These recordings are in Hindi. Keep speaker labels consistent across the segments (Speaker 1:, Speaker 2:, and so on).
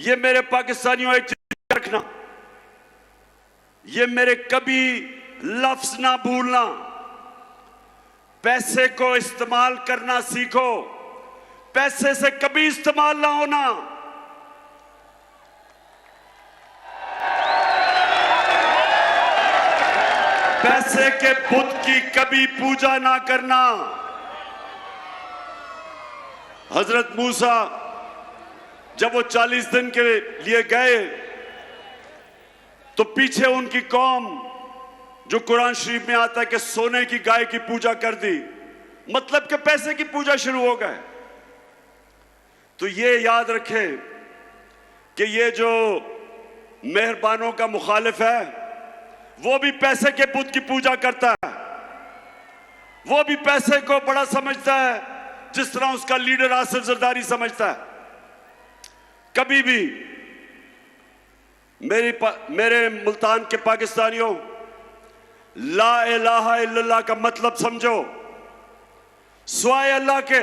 Speaker 1: ये मेरे पाकिस्तानियों एक चीज रखना, ये मेरे कभी लफ्ज ना भूलना। पैसे को इस्तेमाल करना सीखो, पैसे से कभी इस्तेमाल ना होना। पैसे के बुत की कभी पूजा ना करना। हजरत मूसा जब वो 40 दिन के लिए गए तो पीछे उनकी कौम, जो कुरान शरीफ में आता है कि सोने की गाय की पूजा कर दी, मतलब कि पैसे की पूजा शुरू हो गए। तो ये याद रखें कि ये जो मेहरबानों का मुखालिफ है वो भी पैसे के बुत की पूजा करता है, वो भी पैसे को बड़ा समझता है जिस तरह उसका लीडर आसिफ जरदारी समझता है। कभी भी मेरे मुल्तान के पाकिस्तानियों, ला इलाहा इल्लल्लाह का मतलब समझो। स्वाय अल्लाह के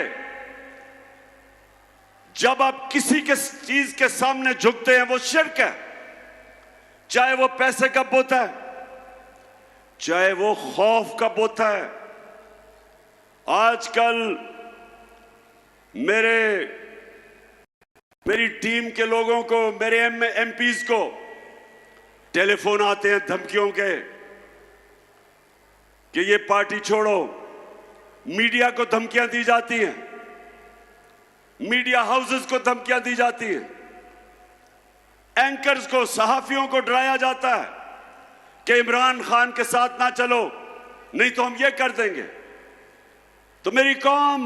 Speaker 1: जब आप किसी के चीज के सामने झुकते हैं वो शिर्क है, चाहे वो पैसे का बुत है, चाहे वो खौफ का बुत है। आजकल मेरी टीम के लोगों को, मेरे एमपीज को टेलीफोन आते हैं धमकियों के कि ये पार्टी छोड़ो। मीडिया को धमकियां दी जाती हैं, मीडिया हाउसेस को धमकियां दी जाती हैं, एंकर्स को, सहाफियों को डराया जाता है कि इमरान खान के साथ ना चलो नहीं तो हम ये कर देंगे। तो मेरी कौम,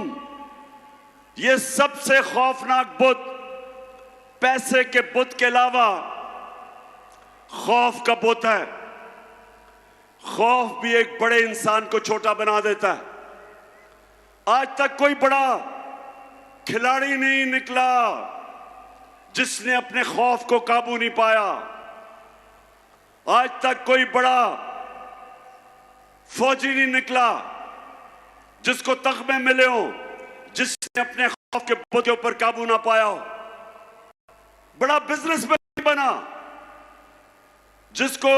Speaker 1: ये सबसे खौफनाक बुत पैसे के बुत के अलावा खौफ का बुत है। खौफ भी एक बड़े इंसान को छोटा बना देता है। आज तक कोई बड़ा खिलाड़ी नहीं निकला जिसने अपने खौफ को काबू नहीं पाया। आज तक कोई बड़ा फौजी नहीं निकला जिसको तगमे मिले हो, जिसने अपने खौफ के बुत के ऊपर काबू ना पाया हो। बड़ा बिजनेसमैन बना जिसको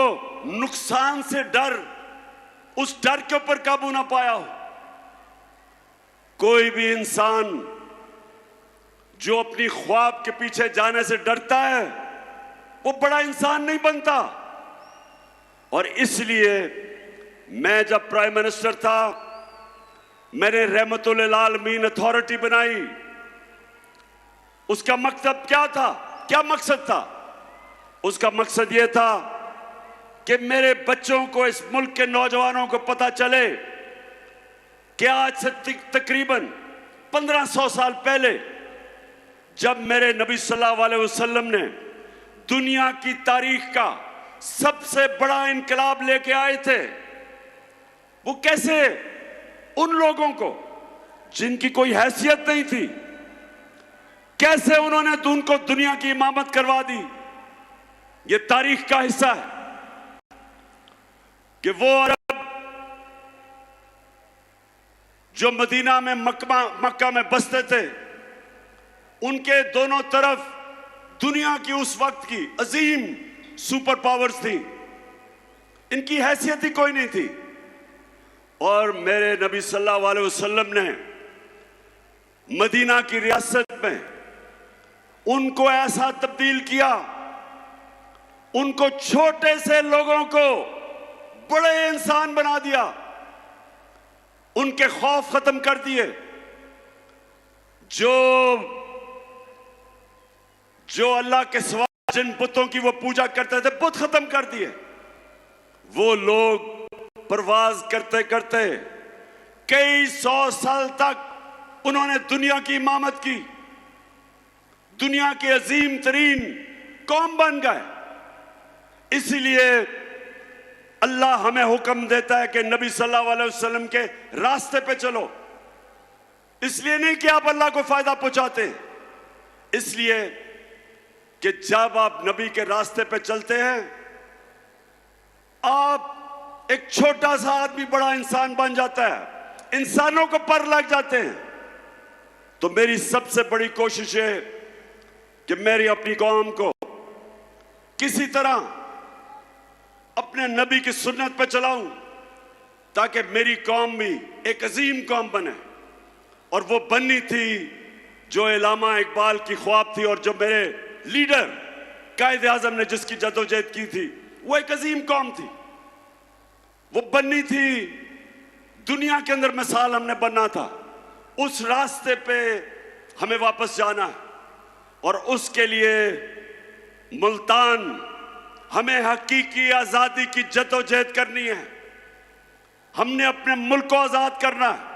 Speaker 1: नुकसान से डर, उस डर के ऊपर काबू ना पाया हो। कोई भी इंसान जो अपनी ख्वाब के पीछे जाने से डरता है वो बड़ा इंसान नहीं बनता। और इसलिए मैं जब प्राइम मिनिस्टर था, मैंने रहमतुल आलमीन अथॉरिटी बनाई। उसका मकसद क्या था? क्या मकसद था? उसका मकसद यह था कि मेरे बच्चों को, इस मुल्क के नौजवानों को पता चले कि आज से तकरीबन 1500 साल पहले जब मेरे नबी सल्लल्लाहु अलैहि वसल्लम ने दुनिया की तारीख का सबसे बड़ा इनकलाब लेके आए थे, वो कैसे उन लोगों को जिनकी कोई हैसियत नहीं थी, कैसे उन्होंने उनको दुनिया की इमामत करवा दी। ये तारीख का हिस्सा है कि वो अरब जो मदीना में, मक्का में बसते थे, उनके दोनों तरफ दुनिया की उस वक्त की अजीम सुपर पावर्स थी, इनकी हैसियत ही कोई नहीं थी। और मेरे नबी सल्लल्लाहु अलैहि वसल्लम ने मदीना की रियासत में उनको ऐसा तब्दील किया, उनको छोटे से लोगों को बड़े इंसान बना दिया, उनके खौफ खत्म कर दिए। जो अल्लाह के सिवा जिन बुतों की वो पूजा करते थे, बुत खत्म कर दिए। वो लोग परवाज करते करते कई 100 साल तक उन्होंने दुनिया की इमामत की, दुनिया के अजीम तरीन कौम बन गए। इसीलिए अल्लाह हमें हुक्म देता है कि नबी सल्लल्लाहु अलैहि वसल्लम के रास्ते पे चलो। इसलिए नहीं कि आप अल्लाह को फायदा पहुंचाते, इसलिए कि जब आप नबी के रास्ते पे चलते हैं, आप एक छोटा सा आदमी बड़ा इंसान बन जाता है, इंसानों को पर लग जाते हैं। तो मेरी सबसे बड़ी कोशिश है कि मेरी अपनी कौम को किसी तरह अपने नबी की सुन्नत पर चलाऊं, ताकि मेरी कौम भी एक अजीम कौम बने। और वो बननी थी जो इल्लामा इकबाल की ख्वाब थी, और जो मेरे लीडर कायद आजम ने जिसकी जदोजहद की थी, वो एक अजीम कौम थी। वो बननी थी, दुनिया के अंदर मिसाल हमने बनना था। उस रास्ते पे हमें वापस जाना है, और उसके लिए मुल्तान हमें हकीकी आजादी की जदोजहद करनी है। हमने अपने मुल्क को आजाद करना है।